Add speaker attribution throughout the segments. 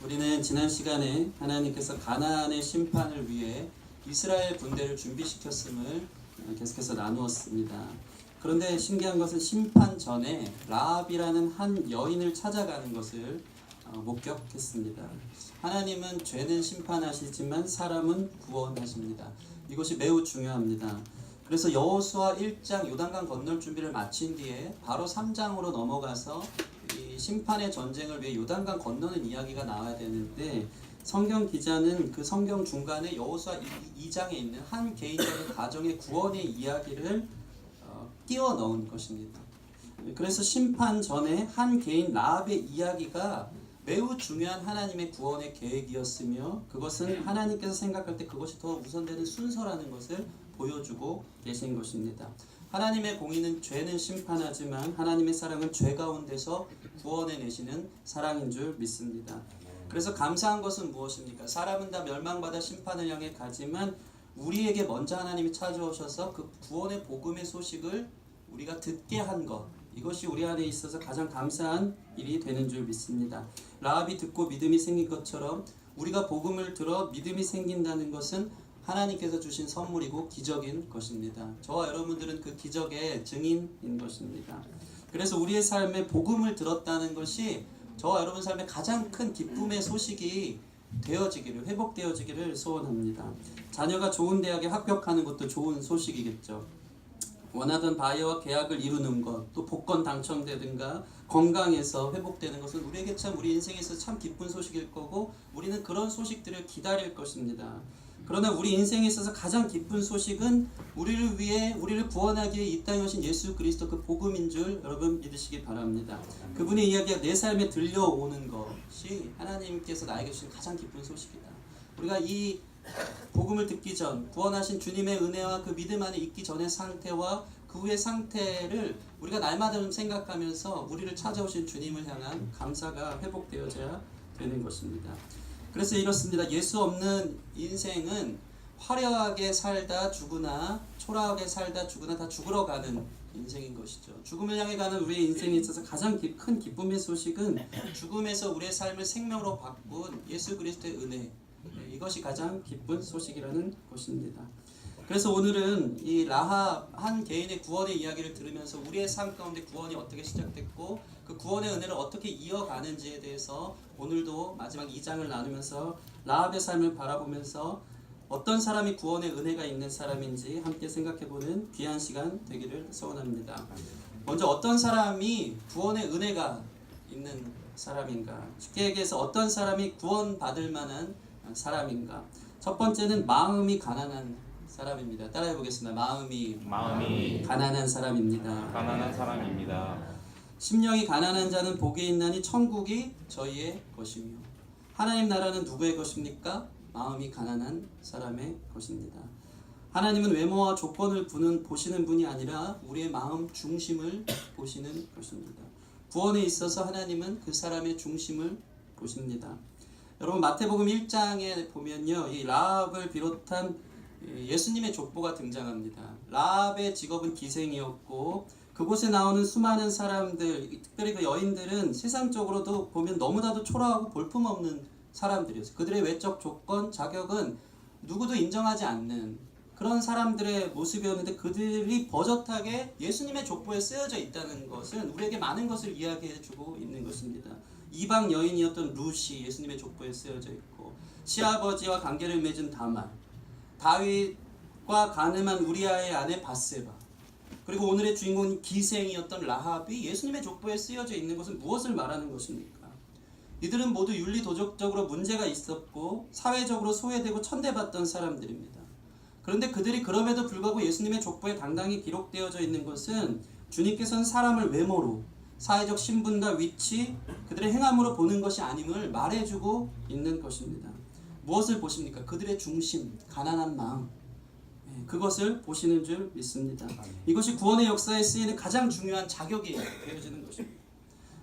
Speaker 1: 우리는 지난 시간에 하나님께서 가나안의 심판을 위해 이스라엘 군대를 준비시켰음을 계속해서 나누었습니다. 그런데 신기한 것은 심판 전에 라합이라는 한 여인을 찾아가는 것을 목격했습니다. 하나님은 죄는 심판하시지만 사람은 구원하십니다. 이것이 매우 중요합니다. 그래서 여호수아 1장 요단강 건널 준비를 마친 뒤에 바로 3장으로 넘어가서 이 심판의 전쟁을 위해 요단강 건너는 이야기가 나와야 되는데, 성경 기자는 그 성경 중간에 여호수아 2장에 있는 한 개인적인 가정의 구원의 이야기를 끼워 넣은 것입니다. 그래서 심판 전에 한 개인 라합의 이야기가 매우 중요한 하나님의 구원의 계획이었으며, 그것은 하나님께서 생각할 때 그것이 더 우선되는 순서라는 것을 보여주고 계신 것입니다. 하나님의 공의는 죄는 심판하지만 하나님의 사랑은 죄 가운데서 구원해내시는 사랑인 줄 믿습니다. 그래서 감사한 것은 무엇입니까? 사람은 다 멸망받아 심판을 향해 가지만 우리에게 먼저 하나님이 찾아오셔서 그 구원의 복음의 소식을 우리가 듣게 한 것, 이것이 우리 안에 있어서 가장 감사한 일이 되는 줄 믿습니다. 라합이 듣고 믿음이 생긴 것처럼 우리가 복음을 들어 믿음이 생긴다는 것은 하나님께서 주신 선물이고 기적인 것입니다. 저와 여러분들은 그 기적의 증인인 것입니다. 그래서 우리의 삶에 복음을 들었다는 것이 저와 여러분 삶의 가장 큰 기쁨의 소식이 되어지기를, 회복되어지기를 소원합니다. 자녀가 좋은 대학에 합격하는 것도 좋은 소식이겠죠. 원하던 바이어와 계약을 이루는 것, 또 복권 당첨되든가 건강해서 회복되는 것은 우리에게 참, 우리 인생에서 참 기쁜 소식일 거고, 우리는 그런 소식들을 기다릴 것입니다. 그러나 우리 인생에 있어서 가장 기쁜 소식은 우리를 위해, 우리를 구원하기 위해 이 땅에 오신 예수 그리스도 그 복음인 줄 여러분 믿으시기 바랍니다. 그분의 이야기가 내 삶에 들려오는 것이 하나님께서 나에게 주신 가장 기쁜 소식이다. 우리가 이 복음을 듣기 전, 구원하신 주님의 은혜와 그 믿음 안에 있기 전의 상태와 그 후의 상태를 우리가 날마다 좀 생각하면서 우리를 찾아오신 주님을 향한 감사가 회복되어져야 되는 것입니다. 그래서 이렇습니다. 예수 없는 인생은 화려하게 살다 죽으나, 초라하게 살다 죽으나 다 죽으러 가는 인생인 것이죠. 죽음을 향해 가는 우리의 인생에 있어서 가장 큰 기쁨의 소식은 죽음에서 우리의 삶을 생명으로 바꾼 예수 그리스도의 은혜, 이것이 가장 기쁜 소식이라는 것입니다. 그래서 오늘은 이 라합 한 개인의 구원의 이야기를 들으면서 우리의 삶 가운데 구원이 어떻게 시작됐고 그 구원의 은혜를 어떻게 이어가는지에 대해서 오늘도 마지막 2장을 나누면서 라합의 삶을 바라보면서 어떤 사람이 구원의 은혜가 있는 사람인지 함께 생각해보는 귀한 시간 되기를 소원합니다. 먼저 어떤 사람이 구원의 은혜가 있는 사람인가? 쉽게 얘기해서 어떤 사람이 구원받을 만한 사람인가? 첫 번째는 마음이 가난한 사람입니다. 따라해 보겠습니다. 마음이 가난한 사람입니다.
Speaker 2: 가난한 사람입니다.
Speaker 1: 심령이 가난한 자는 복이 있나니 천국이 저희의 것이며. 하나님 나라는 누구의 것입니까? 마음이 가난한 사람의 것입니다. 하나님은 외모와 조건을 보시는 분이 아니라 우리의 마음 중심을 보시는 것입니다. 구원에 있어서 하나님은 그 사람의 중심을 보십니다. 여러분, 마태복음 1장에 보면요, 이 라합을 비롯한 예수님의 족보가 등장합니다. 라합의 직업은 기생이었고 그곳에 나오는 수많은 사람들, 특별히 그 여인들은 세상적으로도 보면 너무나도 초라하고 볼품없는 사람들이었어요. 그들의 외적 조건, 자격은 누구도 인정하지 않는 그런 사람들의 모습이었는데, 그들이 버젓하게 예수님의 족보에 쓰여져 있다는 것은 우리에게 많은 것을 이야기해주고 있는 것입니다. 이방 여인이었던 루시 예수님의 족보에 쓰여져 있고, 시아버지와 관계를 맺은 다말, 다윗과 가늠한 우리아의 아내 바세바, 그리고 오늘의 주인공인 기생이었던 라합이 예수님의 족보에 쓰여져 있는 것은 무엇을 말하는 것입니까? 이들은 모두 윤리 도덕적으로 문제가 있었고 사회적으로 소외되고 천대받던 사람들입니다. 그런데 그들이 그럼에도 불구하고 예수님의 족보에 당당히 기록되어져 있는 것은 주님께서는 사람을 외모로, 사회적 신분과 위치, 그들의 행함으로 보는 것이 아님을 말해주고 있는 것입니다. 무엇을 보십니까? 그들의 중심, 가난한 마음, 그것을 보시는 줄 믿습니다. 이것이 구원의 역사에 쓰이는 가장 중요한 자격이 되어지는 것입니다.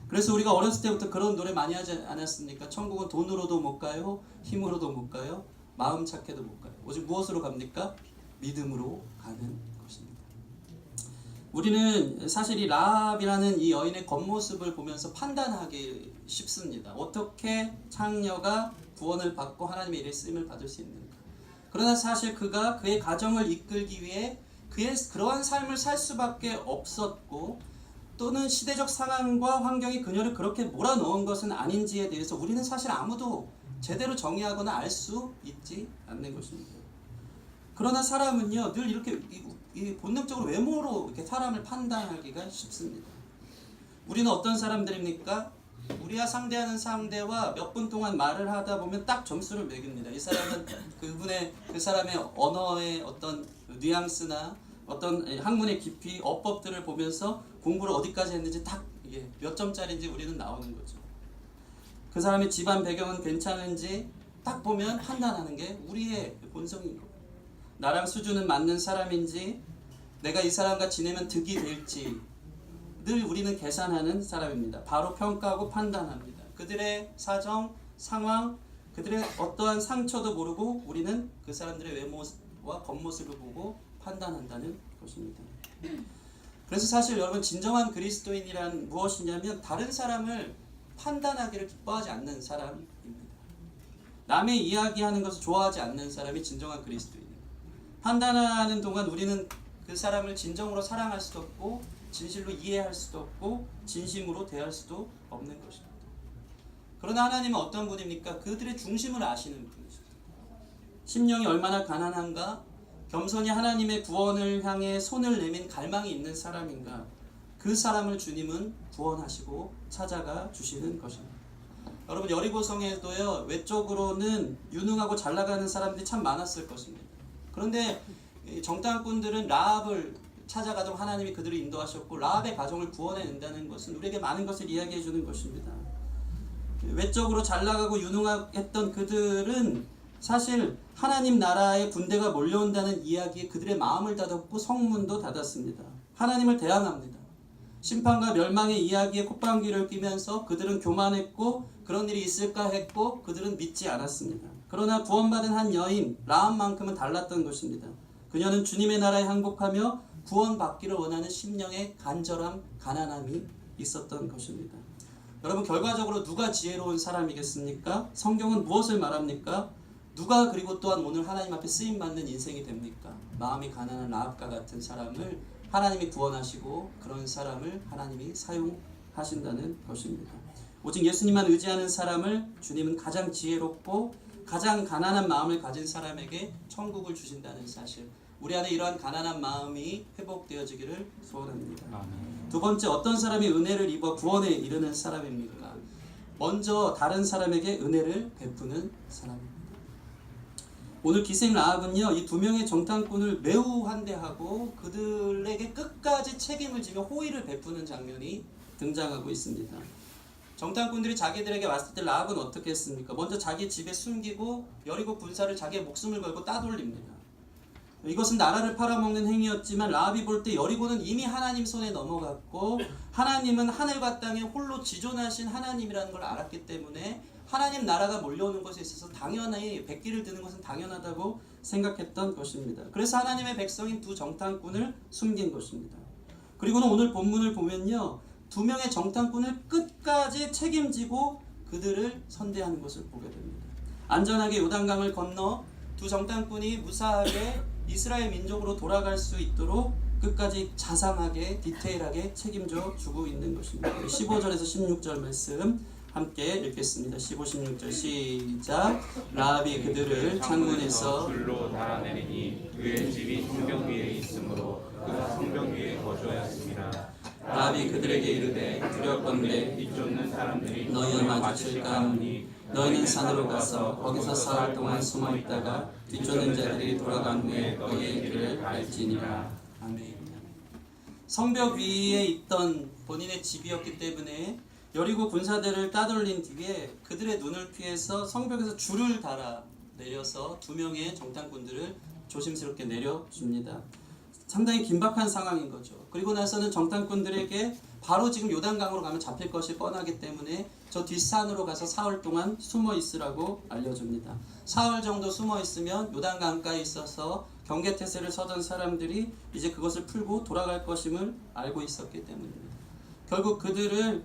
Speaker 1: 그래서 우리가 어렸을 때부터 그런 노래 많이 하지 않았습니까? 천국은 돈으로도 못 가요, 힘으로도 못 가요, 마음 착해도 못 가요. 오직 무엇으로 갑니까? 믿음으로 가는 것입니다. 우리는 사실 이 라합이라는 이 여인의 겉모습을 보면서 판단하기 쉽습니다. 어떻게 창녀가 구원을 받고 하나님의 일에 쓰임을 받을 수 있는가. 그러나 사실 그가 그의 가정을 이끌기 위해 그의 그러한 삶을 살 수밖에 없었고, 또는 시대적 상황과 환경이 그녀를 그렇게 몰아넣은 것은 아닌지에 대해서 우리는 사실 아무도 제대로 정의하거나 알 수 있지 않는 것입니다. 그러나 사람은요, 늘 이렇게 본능적으로 외모로 이렇게 사람을 판단하기가 쉽습니다. 우리는 어떤 사람들입니까? 우리와 상대하는 상대와 몇 분 동안 말을 하다 보면 딱 점수를 매깁니다. 이 사람은 그 사람의 언어의 어떤 뉘앙스나 어떤 학문의 깊이, 어법들을 보면서 공부를 어디까지 했는지 딱 이게 몇 점짜리인지 우리는 나오는 거죠. 그 사람의 집안 배경은 괜찮은지 딱 보면 판단하는 게 우리의 본성인 거예요. 나랑 수준은 맞는 사람인지, 내가 이 사람과 지내면 득이 될지 늘 우리는 계산하는 사람입니다. 바로 평가하고 판단합니다. 그들의 사정, 상황, 그들의 어떠한 상처도 모르고 우리는 그 사람들의 외모와 겉모습을 보고 판단한다는 것입니다. 그래서 사실 여러분, 진정한 그리스도인이란 무엇이냐면 다른 사람을 판단하기를 기뻐하지 않는 사람입니다. 남의 이야기하는 것을 좋아하지 않는 사람이 진정한 그리스도인입니다. 판단하는 동안 우리는 그 사람을 진정으로 사랑할 수도 없고, 진실로 이해할 수도 없고, 진심으로 대할 수도 없는 것입니다. 그러나 하나님은 어떤 분입니까? 그들의 중심을 아시는 분이십니다. 심령이 얼마나 가난한가, 겸손히 하나님의 구원을 향해 손을 내민 갈망이 있는 사람인가, 그 사람을 주님은 구원하시고 찾아가 주시는 것입니다. 여러분, 여리고성에도요, 외적으로는 유능하고 잘 나가는 사람들이 참 많았을 것입니다. 그런데 정탐꾼들은 라합을 찾아가도록 하나님이 그들을 인도하셨고, 라합의 가정을 구원해낸다는 것은 우리에게 많은 것을 이야기해 주는 것입니다. 외적으로 잘 나가고 유능했던 그들은 사실 하나님 나라의 군대가 몰려온다는 이야기에 그들의 마음을 닫았고 성문도 닫았습니다. 하나님을 대항합니다. 심판과 멸망의 이야기에 콧방귀를 뀌면서 그들은 교만했고, 그런 일이 있을까 했고, 그들은 믿지 않았습니다. 그러나 구원받은 한 여인 라합만큼은 달랐던 것입니다. 그녀는 주님의 나라에 항복하며 구원받기를 원하는 심령의 간절함, 가난함이 있었던 것입니다. 여러분, 결과적으로 누가 지혜로운 사람이겠습니까? 성경은 무엇을 말합니까? 누가 그리고 또한 오늘 하나님 앞에 쓰임받는 인생이 됩니까? 마음이 가난한 라합과 같은 사람을 하나님이 구원하시고, 그런 사람을 하나님이 사용하신다는 것입니다. 오직 예수님만 의지하는 사람을 주님은 가장 지혜롭고 가장 가난한 마음을 가진 사람에게 천국을 주신다는 사실, 우리 안에 이러한 가난한 마음이 회복되어지기를 소원합니다. 두 번째, 어떤 사람이 은혜를 입어 구원에 이르는 사람입니까? 먼저 다른 사람에게 은혜를 베푸는 사람입니다. 오늘 기생 라합은요, 이 두 명의 정탐꾼을 매우 환대하고 그들에게 끝까지 책임을 지며 호의를 베푸는 장면이 등장하고 있습니다. 정탐꾼들이 자기들에게 왔을 때 라합은 어떻게 했습니까? 먼저 자기 집에 숨기고 여리고 군사를 자기의 목숨을 걸고 따돌립니다. 이것은 나라를 팔아먹는 행위였지만 라합이 볼 때 여리고는 이미 하나님 손에 넘어갔고, 하나님은 하늘과 땅에 홀로 지존하신 하나님이라는 걸 알았기 때문에 하나님 나라가 몰려오는 것에 있어서 당연히 백기를 드는 것은 당연하다고 생각했던 것입니다. 그래서 하나님의 백성인 두 정탐꾼을 숨긴 것입니다. 그리고는 오늘 본문을 보면요, 두 명의 정탐꾼을 끝까지 책임지고 그들을 선대하는 것을 보게 됩니다. 안전하게 요단강을 건너 두 정탐꾼이 무사하게 이스라엘 민족으로 돌아갈 수 있도록 끝까지 자상하게 디테일하게 책임져 주고 있는 것입니다. 15절에서 16절 말씀 함께 읽겠습니다. 15, 16절 시작. 라합이 그들을 창문에서
Speaker 2: 불로 달아내리니 그의 집이 성벽 위에 있으므로 그가 성벽 위에 거주하였습니다.
Speaker 1: 라합이 그들에게 이르되 두렵건대
Speaker 2: 비쫓는 사람들이
Speaker 1: 너희를 마주칠까 하니 너희는 산으로 가서 거기서 사흘 동안 숨어 있다가 뒤쫓는 자들이 돌아간 후에 너희의 길을 알지니라. 아멘. 성벽 위에 있던 본인의 집이었기 때문에 여리고 군사들을 따돌린 뒤에 그들의 눈을 피해서 성벽에서 줄을 달아 내려서 두 명의 정탐꾼들을 조심스럽게 내려줍니다. 상당히 긴박한 상황인 거죠. 그리고 나서는 정탐꾼들에게 바로 지금 요단강으로 가면 잡힐 것이 뻔하기 때문에 저 뒷산으로 가서 사흘 동안 숨어 있으라고 알려줍니다. 사흘 정도 숨어 있으면 요단강가에 있어서 경계태세를 서던 사람들이 이제 그것을 풀고 돌아갈 것임을 알고 있었기 때문입니다. 결국 그들을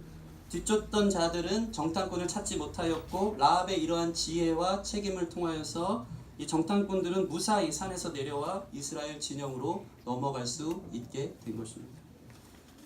Speaker 1: 뒤쫓던 자들은 정탐꾼을 찾지 못하였고 라합의 이러한 지혜와 책임을 통하여서 이 정탐꾼들은 무사히 산에서 내려와 이스라엘 진영으로 넘어갈 수 있게 된 것입니다.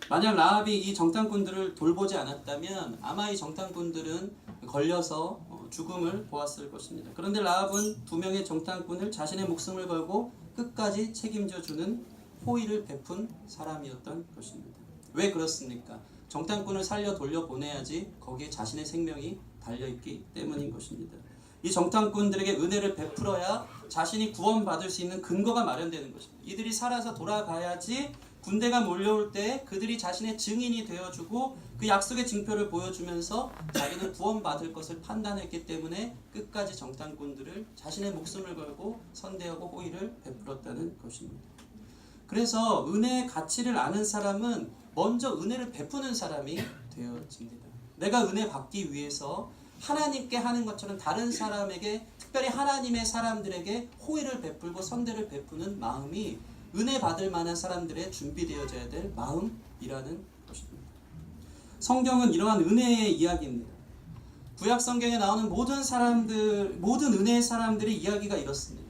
Speaker 1: 만약 라합이 이 정탐꾼들을 돌보지 않았다면 아마 이 정탐꾼들은 걸려서 죽음을 보았을 것입니다. 그런데 라합은 두 명의 정탐꾼을 자신의 목숨을 걸고 끝까지 책임져주는 호의를 베푼 사람이었던 것입니다. 왜 그렇습니까? 정탐꾼을 살려 돌려보내야지 거기에 자신의 생명이 달려있기 때문인 것입니다. 이 정탐꾼들에게 은혜를 베풀어야 자신이 구원받을 수 있는 근거가 마련되는 것입니다. 이들이 살아서 돌아가야지 군대가 몰려올 때 그들이 자신의 증인이 되어주고 그 약속의 증표를 보여주면서 자기는 구원받을 것을 판단했기 때문에 끝까지 정탐꾼들을 자신의 목숨을 걸고 선대하고 호의를 베풀었다는 것입니다. 그래서 은혜의 가치를 아는 사람은 먼저 은혜를 베푸는 사람이 되어집니다. 내가 은혜 받기 위해서 하나님께 하는 것처럼 다른 사람에게, 특별히 하나님의 사람들에게 호의를 베풀고 선대를 베푸는 마음이 은혜 받을 만한 사람들의 준비되어져야 될 마음이라는 것입니다. 성경은 이러한 은혜의 이야기입니다. 구약 성경에 나오는 모든 은혜의 사람들의 이야기가 이렇습니다.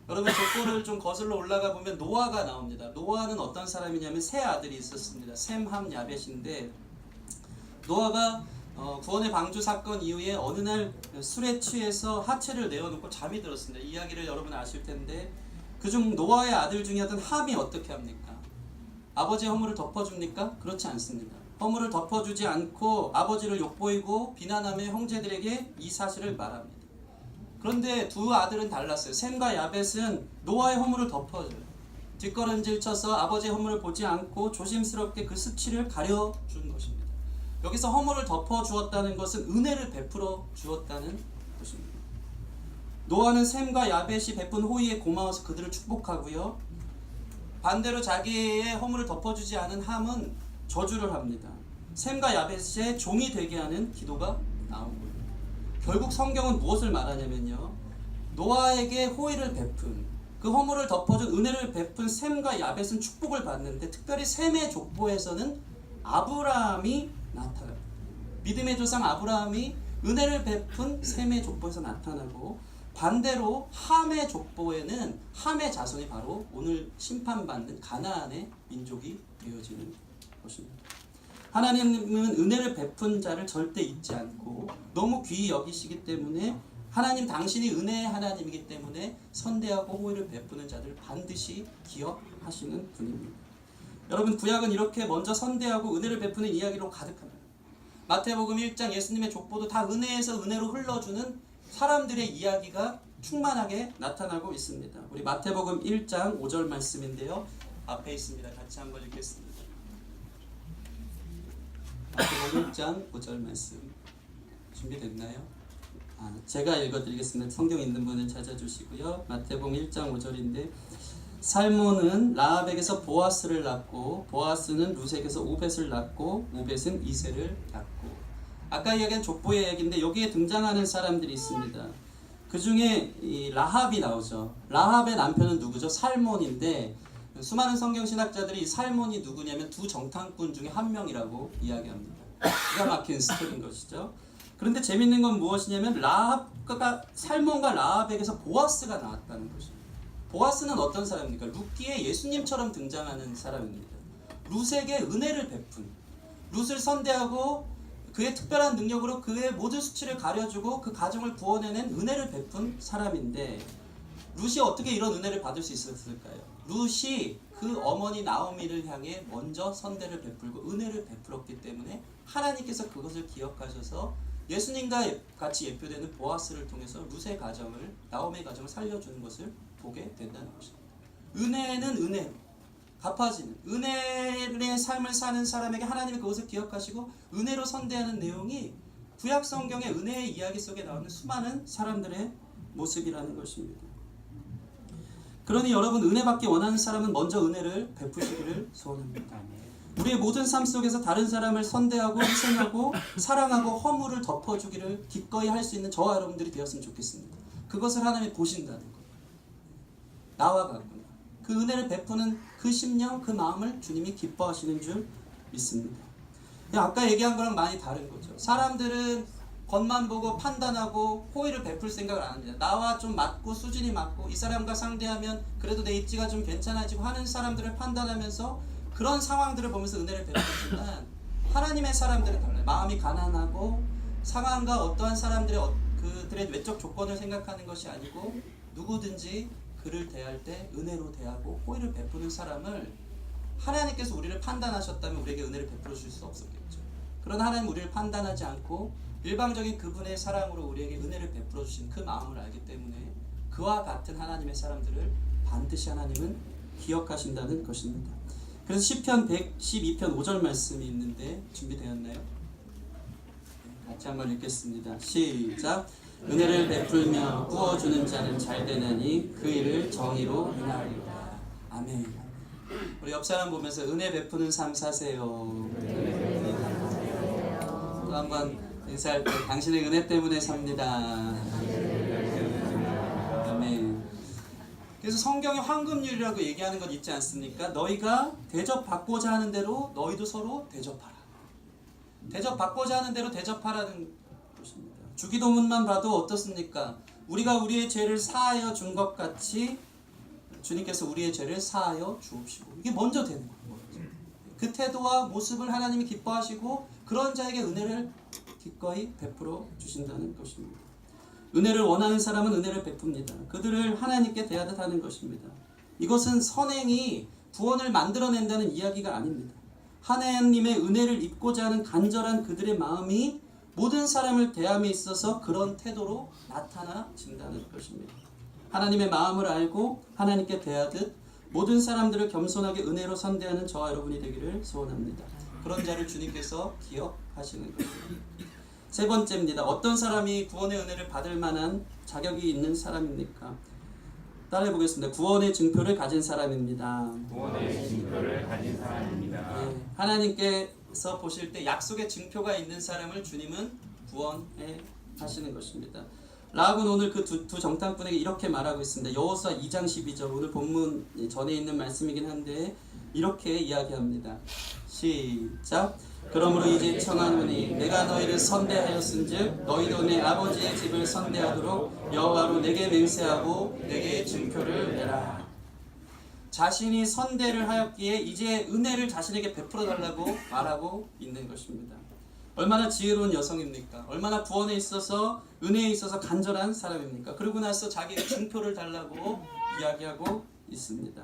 Speaker 1: 여러분 족보를 좀 거슬러 올라가 보면 노아가 나옵니다. 노아는 어떤 사람이냐면 세 아들이 있었습니다. 셈, 함, 야벳인데 노아가 구원의 방주 사건 이후에 어느 날 술에 취해서 하체를 내어놓고 잠이 들었습니다. 이 이야기를 여러분 아실 텐데 그중 노아의 아들 중이었던 함이 어떻게 합니까? 아버지의 허물을 덮어줍니까? 그렇지 않습니다. 허물을 덮어주지 않고 아버지를 욕보이고 비난하며 형제들에게 이 사실을 말합니다. 그런데 두 아들은 달랐어요. 셈과 야벳은 노아의 허물을 덮어줘요. 뒷걸음질 쳐서 아버지의 허물을 보지 않고 조심스럽게 그 수치를 가려준 것입니다. 여기서 허물을 덮어주었다는 것은 은혜를 베풀어 주었다는 것입니다. 노아는 셈과 야벳이 베푼 호의에 고마워서 그들을 축복하고요. 반대로 자기의 허물을 덮어주지 않은 함은 저주를 합니다. 셈과 야벳의 종이 되게 하는 기도가 나오고요. 결국 성경은 무엇을 말하냐면요. 노아에게 호의를 베푼, 그 허물을 덮어준 은혜를 베푼 셈과 야벳은 축복을 받는데 특별히 셈의 족보에서는 아브라함이 나타나요. 믿음의 조상 아브라함이 은혜를 베푼 셈의 족보에서 나타나고 반대로 함의 족보에는 함의 자손이 바로 오늘 심판받는 가나안의 민족이 되어지는 것입니다. 하나님은 은혜를 베푼 자를 절대 잊지 않고 너무 귀히 여기시기 때문에 하나님 당신이 은혜의 하나님이기 때문에 선대하고 호의를 베푸는 자들을 반드시 기억하시는 분입니다. 여러분 구약은 이렇게 먼저 선대하고 은혜를 베푸는 이야기로 가득합니다. 마태복음 1장 예수님의 족보도 다 은혜에서 은혜로 흘러주는 사람들의 이야기가 충만하게 나타나고 있습니다. 우리 마태복음 1장 5절 말씀인데요. 앞에 있습니다. 같이 한번 읽겠습니다. 마태복음 1장 5절 말씀 준비됐나요? 제가 읽어드리겠습니다. 성경 있는 분은 찾아주시고요. 마태복음 1장 5절인데 살몬은 라합에게서 보아스를 낳고 보아스는 루sek에서 오벳을 낳고 오벳은 이새를 낳고 아까 이야기한 족보의 이야기인데 여기에 등장하는 사람들이 있습니다. 그 중에 이 라합이 나오죠. 라합의 남편은 누구죠? 살몬인데 수많은 성경 신학자들이 이 살몬이 누구냐면 두 정탐꾼 중에 한 명이라고 이야기합니다. 기가 막힌 스토리인 것이죠. 그런데 재밌는 건 무엇이냐면 살몬과 라합에게서 보아스가 나왔다는 것입니다. 보아스는 어떤 사람입니까? 룻기에 예수님처럼 등장하는 사람입니다. 룻에게 은혜를 베푼, 룻을 선대하고 그의 특별한 능력으로 그의 모든 수치를 가려주고 그 가정을 구원해낸 은혜를 베푼 사람인데 룻이 어떻게 이런 은혜를 받을 수 있었을까요? 룻이 그 어머니 나오미를 향해 먼저 선대를 베풀고 은혜를 베풀었기 때문에 하나님께서 그것을 기억하셔서 예수님과 같이 예표되는 보아스를 통해서 룻의 가정을, 나오미의 가정을 살려주는 것을 보게 된다는 것입니다. 은혜는 은혜로 갚아지는, 은혜의 삶을 사는 사람에게 하나님이 그것을 기억하시고 은혜로 선대하는 내용이 구약 성경의 은혜의 이야기 속에 나오는 수많은 사람들의 모습이라는 것입니다. 그러니 여러분 은혜 받기 원하는 사람은 먼저 은혜를 베푸시기를 소원합니다. 우리의 모든 삶 속에서 다른 사람을 선대하고 희생하고 사랑하고 허물을 덮어주기를 기꺼이 할 수 있는 저와 여러분들이 되었으면 좋겠습니다. 그것을 하나님이 보신다는 것. 나와 같구나. 그 은혜를 베푸는 그 심령, 그 마음을 주님이 기뻐하시는 줄 믿습니다. 아까 얘기한 거랑 많이 다른 거죠. 사람들은 겉만 보고 판단하고 호의를 베풀 생각을 안 합니다. 나와 좀 맞고 수준이 맞고 이 사람과 상대하면 그래도 내 입지가 좀 괜찮아지고 하는 사람들을 판단하면서 그런 상황들을 보면서 은혜를 베풀지만 하나님의 사람들은 달라요. 마음이 가난하고 상황과 어떠한 사람들의 그들의 외적 조건을 생각하는 것이 아니고 누구든지 그를 대할 때 은혜로 대하고 호의를 베푸는 사람을 하나님께서 우리를 판단하셨다면 우리에게 은혜를 베풀어 주실 수 없었겠죠. 그러나 하나님 우리를 판단하지 않고 일방적인 그분의 사랑으로 우리에게 은혜를 베풀어 주신 그 마음을 알기 때문에 그와 같은 하나님의 사람들을 반드시 하나님은 기억하신다는 것입니다. 그래서 시편 112편 5절 말씀이 있는데 준비되었나요? 같이 한번 읽겠습니다. 시작. 은혜를 베풀며 부어주는 자는 잘되나니 그 일을 정의로 행하리라. 아멘. 우리 옆 사람 보면서 은혜 베푸는 삶 사세요. 또 한번 인사할 때 당신의 은혜 때문에 삽니다. 아멘. 그래서 성경에 황금률이라고 얘기하는 것 있지 않습니까? 너희가 대접받고자 하는 대로 너희도 서로 대접하라. 대접받고자 하는 대로 대접하라는 것입니다. 주기도문만 봐도 어떻습니까? 우리가 우리의 죄를 사하여 준 것 같이 주님께서 우리의 죄를 사하여 주옵시고, 이게 먼저 되는 거예요. 그 태도와 모습을 하나님이 기뻐하시고 그런 자에게 은혜를 기꺼이 베풀어 주신다는 것입니다. 은혜를 원하는 사람은 은혜를 베풉니다. 그들을 하나님께 대하듯 하는 것입니다. 이것은 선행이 구원을 만들어낸다는 이야기가 아닙니다. 하나님의 은혜를 입고자 하는 간절한 그들의 마음이 모든 사람을 대함에 있어서 그런 태도로 나타나진다는 것입니다. 하나님의 마음을 알고 하나님께 대하듯 모든 사람들을 겸손하게 은혜로 선대하는 저와 여러분이 되기를 소원합니다. 그런 자를 주님께서 기억하시는 것입니다. 세 번째입니다. 어떤 사람이 구원의 은혜를 받을 만한 자격이 있는 사람입니까? 따라해 보겠습니다. 구원의 증표를 가진 사람입니다.
Speaker 2: 구원의 증표를 가진 사람입니다.
Speaker 1: 네, 하나님께서 보실 때 약속의 증표가 있는 사람을 주님은 구원해 하시는 것입니다. 라합은 오늘 그 두 정탐꾼에게 이렇게 말하고 있습니다. 여호수아 2장 12절, 오늘 본문 전에 있는 말씀이긴 한데 이렇게 이야기합니다. 시작. 그러므로 이제 청하노니 내가 너희를 선대하였은즉 너희도 내 아버지의 집을 선대하도록 여호와로 내게 맹세하고 내게 증표를 내라. 자신이 선대를 하였기에 이제 은혜를 자신에게 베풀어 달라고 말하고 있는 것입니다. 얼마나 지혜로운 여성입니까? 얼마나 구원에 있어서 은혜에 있어서 간절한 사람입니까? 그러고 나서 자기의 증표를 달라고 이야기하고 있습니다.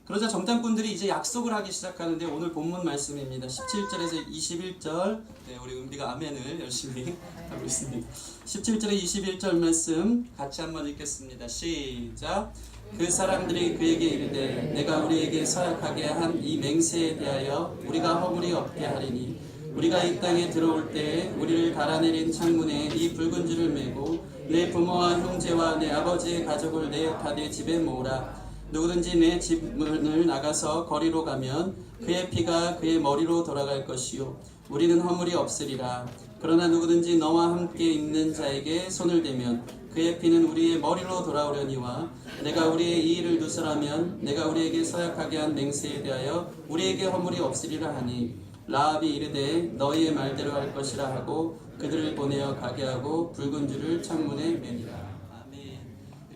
Speaker 1: 그러자 정탐꾼들이 이제 약속을 하기 시작하는데 오늘 본문 말씀입니다. 17절에서 21절, 네, 우리가 아멘을 열심히 하고 있습니다. 17절에 21절 말씀 같이 한번 읽겠습니다. 시작. 그 사람들이 그에게 이르되 내가 우리에게 서약하게 한 이 맹세에 대하여 우리가 허물이 없게 하리니 우리가 이 땅에 들어올 때에 우리를 달아내린 창문에 이 붉은 줄을 메고 내 부모와 형제와 내 아버지의 가족을 내 밭의 집에 모으라. 누구든지 내 집문을 나가서 거리로 가면 그의 피가 그의 머리로 돌아갈 것이요 우리는 허물이 없으리라. 그러나 누구든지 너와 함께 있는 자에게 손을 대면 그의 피는 우리의 머리로 돌아오려니와 내가 우리의 이 일을 누설하면 내가 우리에게 서약하게 한 맹세에 대하여 우리에게 허물이 없으리라 하니 라합이 이르되 너희의 말대로 할 것이라 하고 그들을 보내어 가게 하고 붉은 줄을 창문에 매니라.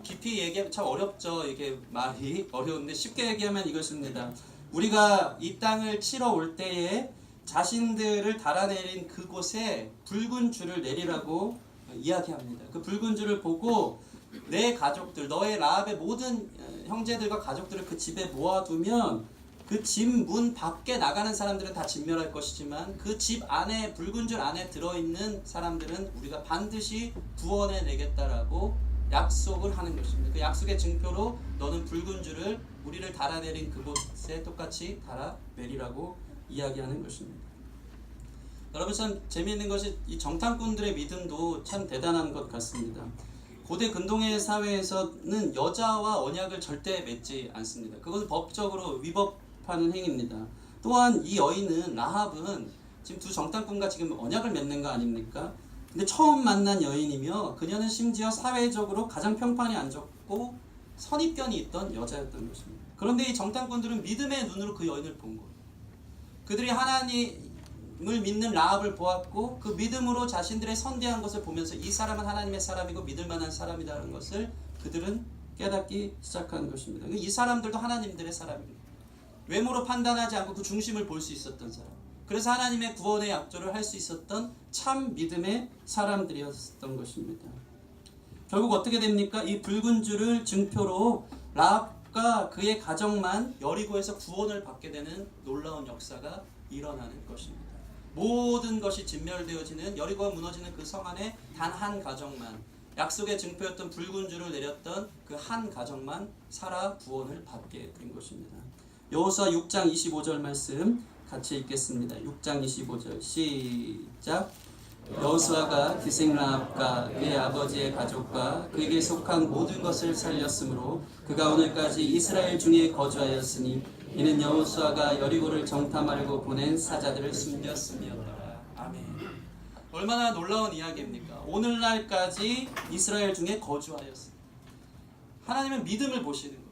Speaker 1: 깊이 얘기하면 참 어렵죠. 이게 말이 어려운데 쉽게 얘기하면 이것입니다. 우리가 이 땅을 치러 올 때에 자신들을 달아내린 그곳에 붉은 줄을 내리라고 이야기합니다. 그 붉은 줄을 보고 내 가족들, 너의 라합의 모든 형제들과 가족들을 그 집에 모아두면 그 집 문 밖에 나가는 사람들은 다 진멸할 것이지만 그 집 안에 붉은 줄 안에 들어있는 사람들은 우리가 반드시 구원해 내겠다라고 약속을 하는 것입니다. 그 약속의 증표로 너는 붉은 줄을 우리를 달아내린 그곳에 똑같이 달아내리라고 이야기하는 것입니다. 여러분 참 재미있는 것이 이 정탐꾼들의 믿음도 참 대단한 것 같습니다. 고대 근동의 사회에서는 여자와 언약을 절대 맺지 않습니다. 그것은 법적으로 위법하는 행위입니다. 또한 이 여인은 라합은 지금 두 정탐꾼과 지금 언약을 맺는 거 아닙니까? 근데 처음 만난 여인이며 그녀는 심지어 사회적으로 가장 평판이 안 좋고 선입견이 있던 여자였던 것입니다. 그런데 이 정탐꾼들은 믿음의 눈으로 그 여인을 본 거예요. 그들이 하나님을 믿는 라합을 보았고 그 믿음으로 자신들의 선대한 것을 보면서 이 사람은 하나님의 사람이고 믿을 만한 사람이라는 것을 그들은 깨닫기 시작한 것입니다. 이 사람들도 하나님들의 사람입니다. 외모로 판단하지 않고 그 중심을 볼 수 있었던 사람. 그래서 하나님의 구원의 약조를 할 수 있었던 참 믿음의 사람들이었던 것입니다. 결국 어떻게 됩니까? 이 붉은 줄을 증표로 라합과 그의 가정만 여리고에서 구원을 받게 되는 놀라운 역사가 일어나는 것입니다. 모든 것이 진멸되어지는 여리고가 무너지는 그 성 안에 단 한 가정만, 약속의 증표였던 붉은 줄을 내렸던 그 한 가정만 살아 구원을 받게 된 것입니다. 여호수아 6장 25절 말씀 같이 읽겠습니다. 6장 25절 시작. 여호수아가 기생 라합과 그의 아버지의 가족과 그에게 속한 모든 것을 살렸으므로 그가 오늘까지 이스라엘 중에 거주하였으니 이는 여호수아가 여리고를 정탐하려고 보낸 사자들을 숨겼음이었더라. 아멘. 얼마나 놀라운 이야기입니까? 오늘날까지 이스라엘 중에 거주하였습니다. 하나님은 믿음을 보시는 거예요.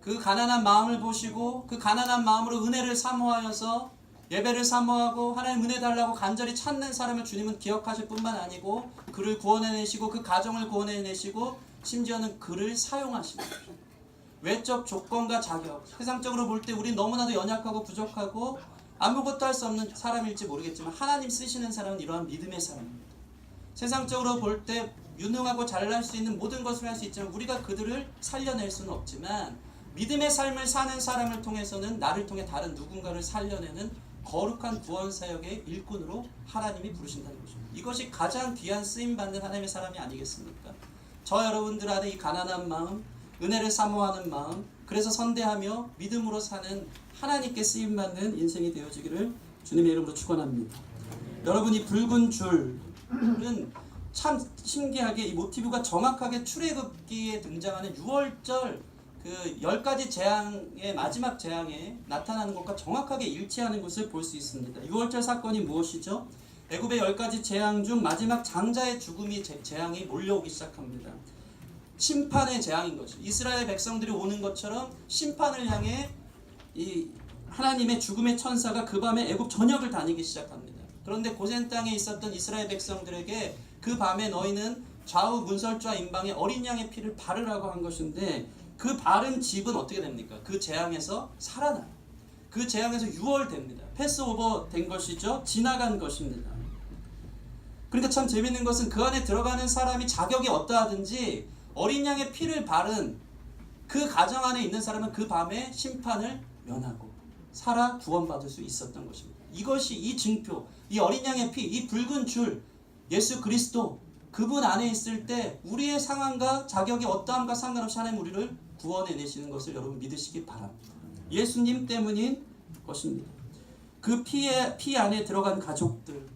Speaker 1: 그 가난한 마음을 보시고 그 가난한 마음으로 은혜를 사모하여서 예배를 사모하고 하나님 은혜 달라고 간절히 찾는 사람을 주님은 기억하실 뿐만 아니고 그를 구원해내시고 그 가정을 구원해내시고 심지어는 그를 사용하십니다. 외적 조건과 자격, 세상적으로 볼 때 우리 너무나도 연약하고 부족하고 아무것도 할 수 없는 사람일지 모르겠지만 하나님 쓰시는 사람은 이러한 믿음의 사람입니다. 세상적으로 볼 때 유능하고 잘날 수 있는 모든 것을 할 수 있지만 우리가 그들을 살려낼 수는 없지만 믿음의 삶을 사는 사람을 통해서는 나를 통해 다른 누군가를 살려내는 거룩한 구원사역의 일꾼으로 하나님이 부르신다는 것입니다. 이것이 가장 귀한 쓰임받는 하나님의 사람이 아니겠습니까? 저 여러분들 안에 이 가난한 마음, 은혜를 사모하는 마음, 그래서 선대하며 믿음으로 사는 하나님께 쓰임받는 인생이 되어지기를 주님의 이름으로 축원합니다. 여러분, 이 붉은 줄은 참 신기하게 이 모티브가 정확하게 출애굽기에 등장하는 6월절 그 10가지 재앙의 마지막 재앙에 나타나는 것과 정확하게 일치하는 것을 볼 수 있습니다. 6월절 사건이 무엇이죠? 애굽의 10가지 재앙 중 마지막 장자의 죽음이 재앙이 몰려오기 시작합니다. 심판의 재앙인 것이죠. 이스라엘 백성들이 오는 것처럼 심판을 향해 이 하나님의 죽음의 천사가 그 밤에 애굽 전역을 다니기 시작합니다. 그런데 고센 땅에 있었던 이스라엘 백성들에게 그 밤에 너희는 좌우 문설주와 임방에 어린 양의 피를 바르라고 한 것인데 그 바른 집은 어떻게 됩니까? 그 재앙에서 살아나요. 그 재앙에서 유월됩니다. 패스오버 된 것이죠. 지나간 것입니다. 그러니까 참 재밌는 것은 그 안에 들어가는 사람이 자격이 어떠하든지 어린 양의 피를 바른 그 가정 안에 있는 사람은 그 밤에 심판을 면하고 살아 구원받을 수 있었던 것입니다. 이것이 이 증표, 이 어린 양의 피, 이 붉은 줄, 예수 그리스도 그분 안에 있을 때 우리의 상황과 자격이 어떠함과 상관없이 하나님 우리를 구원해내시는 것을 여러분 믿으시기 바랍니다. 예수님 때문인 것입니다. 그 피 안에 들어간 가족들,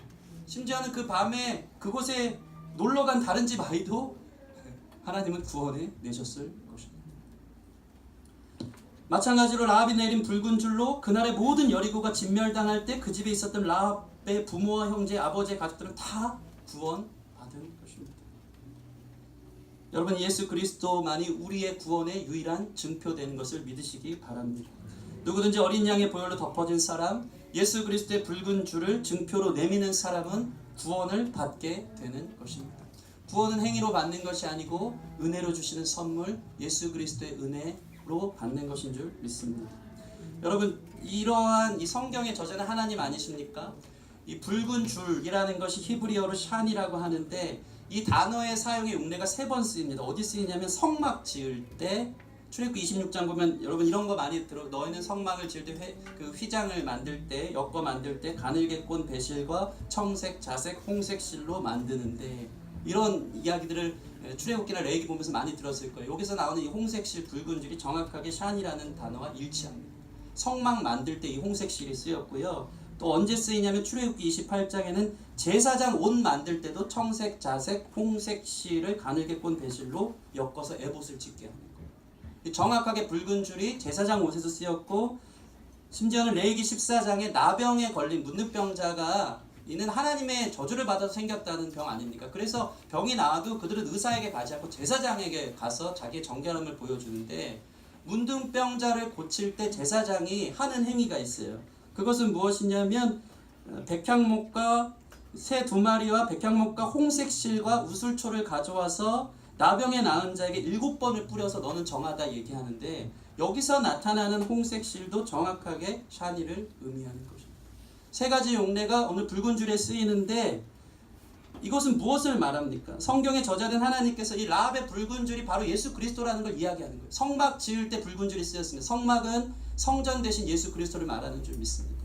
Speaker 1: 심지어는 그 밤에 그곳에 놀러간 다른 집 아이도 하나님은 구원해내셨을 것입니다. 마찬가지로 라합이 내린 붉은 줄로 그날의 모든 여리고가 진멸당할 때 그 집에 있었던 라합의 부모와 형제, 아버지의 가족들은 다 구원받은 것입니다. 여러분, 예수 그리스도만이 우리의 구원의 유일한 증표되는 것을 믿으시기 바랍니다. 누구든지 어린 양의 보혈로 덮어진 사람, 예수 그리스도의 붉은 줄을 증표로 내미는 사람은 구원을 받게 되는 것입니다. 구원은 행위로 받는 것이 아니고 은혜로 주시는 선물, 예수 그리스도의 은혜로 받는 것인 줄 믿습니다. 여러분, 이러한 이 성경의 저자는 하나님 아니십니까? 이 붉은 줄이라는 것이 히브리어로 샨이라고 하는데 이 단어의 사용의 용례가 3번 쓰입니다. 어디 쓰이냐면 성막 지을 때, 출애굽기 26장 보면 여러분 이런 거 많이 들어. 너희는 성막을 지을 때 그 휘장을 만들 때, 엮어 만들 때 가늘게꼰 배실과 청색, 자색, 홍색 실로 만드는데, 이런 이야기들을 출애굽기나 레위기 보면서 많이 들었을 거예요. 여기서 나오는 이 홍색 실, 붉은 줄이 정확하게 샨이라는 단어와 일치합니다. 성막 만들 때 이 홍색 실이 쓰였고요. 또 언제 쓰이냐면 출애굽기 28장에는 제사장 옷 만들 때도 청색, 자색, 홍색 실을 가늘게꼰 배실로 엮어서 에봇을 짓게 하는 거예요. 정확하게 붉은 줄이 제사장 옷에서 쓰였고, 심지어는 레위기 14장에 나병에 걸린 문둥병자가 이는 하나님의 저주를 받아서 생겼다는 병 아닙니까? 그래서 병이 나와도 그들은 의사에게 가지 않고 제사장에게 가서 자기의 정결함을 보여주는데, 문둥병자를 고칠 때 제사장이 하는 행위가 있어요. 그것은 무엇이냐면 백향목과 새 2마리와 백향목과 홍색 실과 우슬초를 가져와서 나병에 나은 자에게 7번을 뿌려서 너는 정하다 얘기하는데, 여기서 나타나는 홍색 실도 정확하게 샤니를 의미하는 것입니다. 3가지 용례가 오늘 붉은 줄에 쓰이는데, 이것은 무엇을 말합니까? 성경에 저자된 하나님께서 이 라합의 붉은 줄이 바로 예수 그리스도라는 걸 이야기하는 거예요. 성막 지을 때 붉은 줄이 쓰였습니다. 성막은 성전 대신 예수 그리스도를 말하는 줄 믿습니다.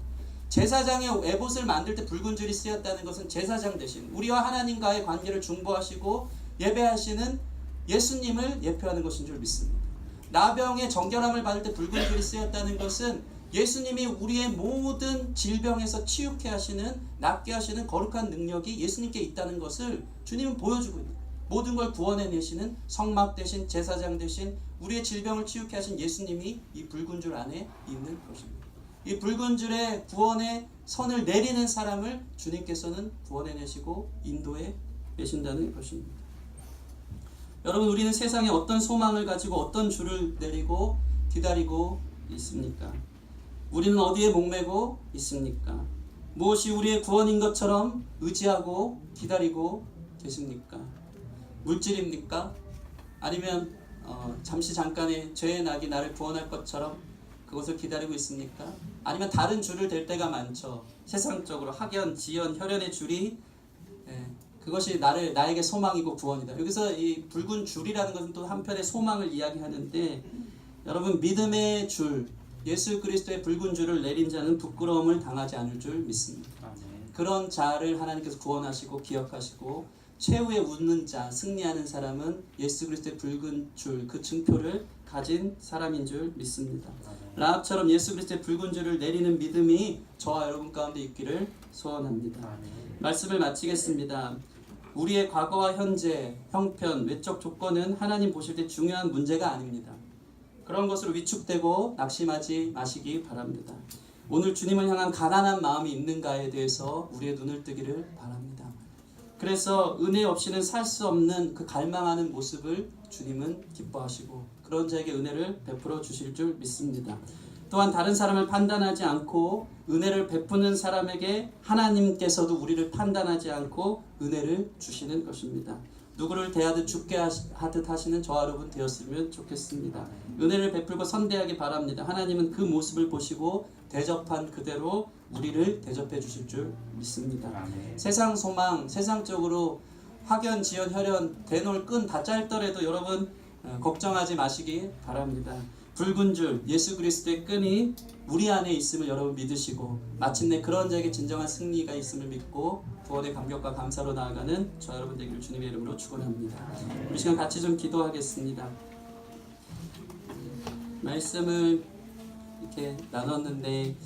Speaker 1: 제사장의 에봇을 만들 때 붉은 줄이 쓰였다는 것은 제사장 대신 우리와 하나님과의 관계를 중보하시고 예배하시는 예수님을 예표하는 것인 줄 믿습니다. 나병의 정결함을 받을 때 붉은 줄이 쓰였다는 것은 예수님이 우리의 모든 질병에서 치유케 하시는, 낫게 하시는 거룩한 능력이 예수님께 있다는 것을 주님은 보여주고 있는, 모든 걸 구원해내시는 성막 대신 제사장 대신 우리의 질병을 치유케 하신 예수님이 이 붉은 줄 안에 있는 것입니다. 이 붉은 줄에 구원의 선을 내리는 사람을 주님께서는 구원해내시고 인도해 내신다는 것입니다. 여러분, 우리는 세상에 어떤 소망을 가지고 어떤 줄을 내리고 기다리고 있습니까? 우리는 어디에 목매고 있습니까? 무엇이 우리의 구원인 것처럼 의지하고 기다리고 계십니까? 물질입니까? 아니면 잠시 잠깐의 죄의 낙이 나를 구원할 것처럼 그것을 기다리고 있습니까? 아니면 다른 줄을 댈 때가 많죠. 세상적으로 학연, 지연, 혈연의 줄이, 그것이 나에게 소망이고 구원이다. 여기서 이 붉은 줄이라는 것은 또 한편의 소망을 이야기하는데, 여러분, 믿음의 줄, 예수 그리스도의 붉은 줄을 내린 자는 부끄러움을 당하지 않을 줄 믿습니다. 그런 자를 하나님께서 구원하시고 기억하시고 최후에 웃는 자, 승리하는 사람은 예수 그리스도의 붉은 줄, 그 증표를 가진 사람인 줄 믿습니다. 라합처럼 예수 그리스도의 붉은 줄을 내리는 믿음이 저와 여러분 가운데 있기를 소원합니다. 말씀을 마치겠습니다. 우리의 과거와 현재, 형편, 외적 조건은 하나님 보실 때 중요한 문제가 아닙니다. 그런 것으로 위축되고 낙심하지 마시기 바랍니다. 오늘 주님을 향한 가난한 마음이 있는가에 대해서 우리의 눈을 뜨기를 바랍니다. 그래서 은혜 없이는 살 수 없는 그 갈망하는 모습을 주님은 기뻐하시고 그런 자에게 은혜를 베풀어 주실 줄 믿습니다. 또한 다른 사람을 판단하지 않고 은혜를 베푸는 사람에게 하나님께서도 우리를 판단하지 않고 은혜를 주시는 것입니다. 누구를 대하듯 죽게 하듯 하시는 저와 여러분 되었으면 좋겠습니다. 은혜를 베풀고 선대하기 바랍니다. 하나님은 그 모습을 보시고 대접한 그대로 우리를 대접해 주실 줄 믿습니다. 세상 소망, 세상적으로 학연, 지연, 혈연, 대놀, 끈 다 짧더라도 여러분 걱정하지 마시기 바랍니다. 붉은 줄, 예수 그리스도의 끈이 우리 안에 있음을 여러분 믿으시고 마침내 그런 자에게 진정한 승리가 있음을 믿고 구원의 감격과 감사로 나아가는 저 여러분 되기를 주님의 이름으로 축원합니다. 우리 시간 같이 좀 기도하겠습니다. 말씀을 이렇게 나눴는데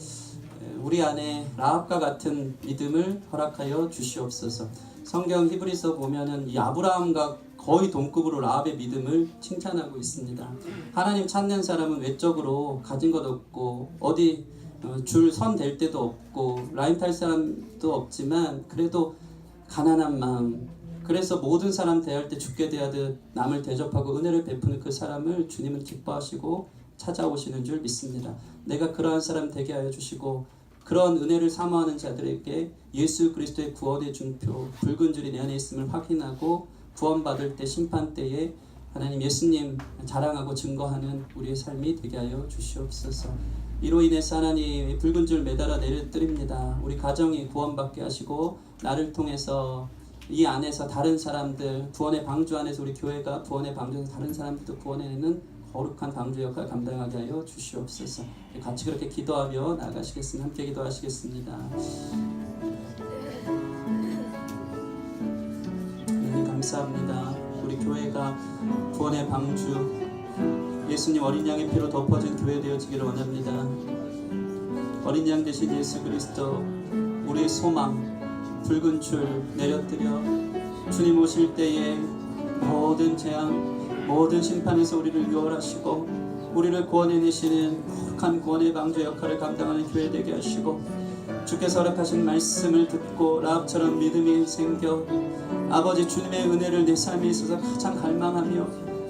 Speaker 1: 우리 안에 라합과 같은 믿음을 허락하여 주시옵소서. 성경 히브리서 보면은 이 아브라함과 거의 동급으로 라합의 믿음을 칭찬하고 있습니다. 하나님 찾는 사람은 외적으로 가진 것 없고 어디 줄 선 댈 데도 없고 라인 탈 사람도 없지만 그래도 가난한 마음, 그래서 모든 사람 대할 때 죽게 대하듯 남을 대접하고 은혜를 베푸는 그 사람을 주님은 기뻐하시고 찾아오시는 줄 믿습니다. 내가 그러한 사람 되게 하여 주시고 그런 은혜를 사모하는 자들에게 예수 그리스도의 구원의 증표, 붉은 줄이 내 안에 있음을 확인하고 구원받을 때 심판 때에 하나님 예수님 자랑하고 증거하는 우리의 삶이 되게 하여 주시옵소서. 이로 인해서 하나님 붉은 줄 매달아 내려드립니다. 우리 가정이 구원받게 하시고 나를 통해서 이 안에서 다른 사람들, 구원의 방주 안에서 우리 교회가 구원의 방주에서 다른 사람들도 구원해내는 거룩한 방주 역할 감당하게 하여 주시옵소서. 같이 그렇게 기도하며 나아가시겠습니다. 함께 기도하시겠습니다. 하나님 감사합니다. 우리 교회가 구원의 방주, 예수님 어린 양의 피로 덮어진 교회 되어지기를 원합니다. 어린 양 대신 예수 그리스도, 우리의 소망, 붉은 줄 내려드려 주님 오실 때에 모든 재앙, 모든 심판에서 우리를 유월하시고 우리를 구원해내시는 거룩한 구원의 방주 역할을 감당하는 교회 되게 하시고 주께서 허락하신 말씀을 듣고 라합처럼 믿음이 생겨 아버지 주님의 은혜를 내 삶에 있어서 가장 갈망하며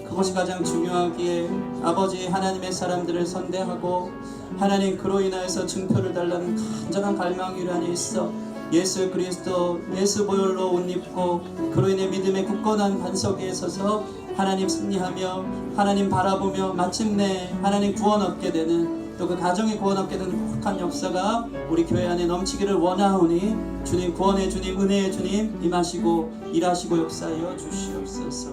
Speaker 1: 그것이 가장 중요하기에 아버지 하나님의 사람들을 선대하고 하나님 그로 인하여서 증표를 달라는 간절한 갈망이 우리 안에 있어 예수 그리스도 예수 보혈로 옷 입고 그로 인해 믿음의 굳건한 반석 위에 서서 하나님 승리하며 하나님 바라보며 마침내 하나님 구원 얻게 되는 또 그 가정이 구원 얻게 되는 복한 역사가 우리 교회 안에 넘치기를 원하오니 주님 구원의 주님 은혜의 주님 임하시고 일하시고 역사하여 주시옵소서.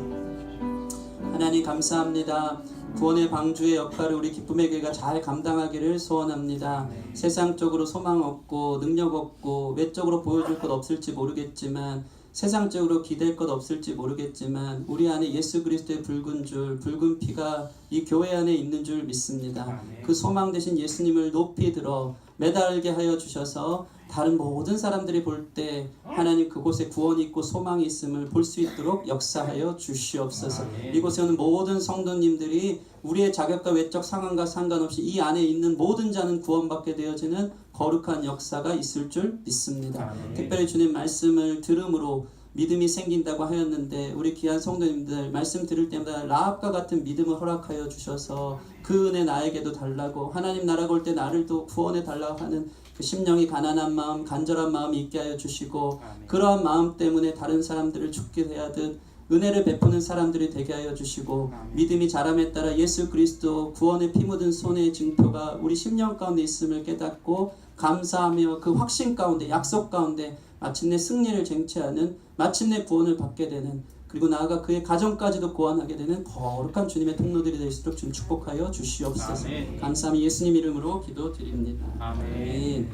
Speaker 1: 하나님 감사합니다. 구원의 방주의 역할을 우리 기쁨의 교회가 잘 감당하기를 소원합니다. 세상적으로 소망 없고 능력 없고 외적으로 보여줄 것 없을지 모르겠지만 세상적으로 기댈 것 없을지 모르겠지만 우리 안에 예수 그리스도의 붉은 줄 붉은 피가 이 교회 안에 있는 줄 믿습니다. 그 소망 되신 예수님을 높이 들어 매달게 하여 주셔서 다른 모든 사람들이 볼 때 하나님 그곳에 구원이 있고 소망이 있음을 볼 수 있도록 역사하여 주시옵소서. 이곳에 오는 모든 성도님들이 우리의 자격과 외적 상황과 상관없이 이 안에 있는 모든 자는 구원받게 되어지는 거룩한 역사가 있을 줄 믿습니다. 특별히 주님 말씀을 들음으로 믿음이 생긴다고 하였는데 우리 귀한 성도님들 말씀 들을 때마다 라합과 같은 믿음을 허락하여 주셔서 그 은혜 나에게도 달라고 하나님 나라가 올 때 나를 또 구원해 달라고 하는 그 심령이 가난한 마음 간절한 마음이 있게 하여 주시고 그러한 마음 때문에 다른 사람들을 죽게 대하듯 은혜를 베푸는 사람들이 되게 하여 주시고 믿음이 자람에 따라 예수 그리스도 구원의 피 묻은 손의 증표가 우리 심령 가운데 있음을 깨닫고 감사하며 그 확신 가운데 약속 가운데 마침내 승리를 쟁취하는 마침내 구원을 받게 되는 그리고 나아가 그의 가정까지도 구원하게 되는 거룩한 주님의 통로들이 될 수 있도록 좀 축복하여 주시옵소서. 감사함이 예수님 이름으로 기도드립니다.
Speaker 2: 아멘.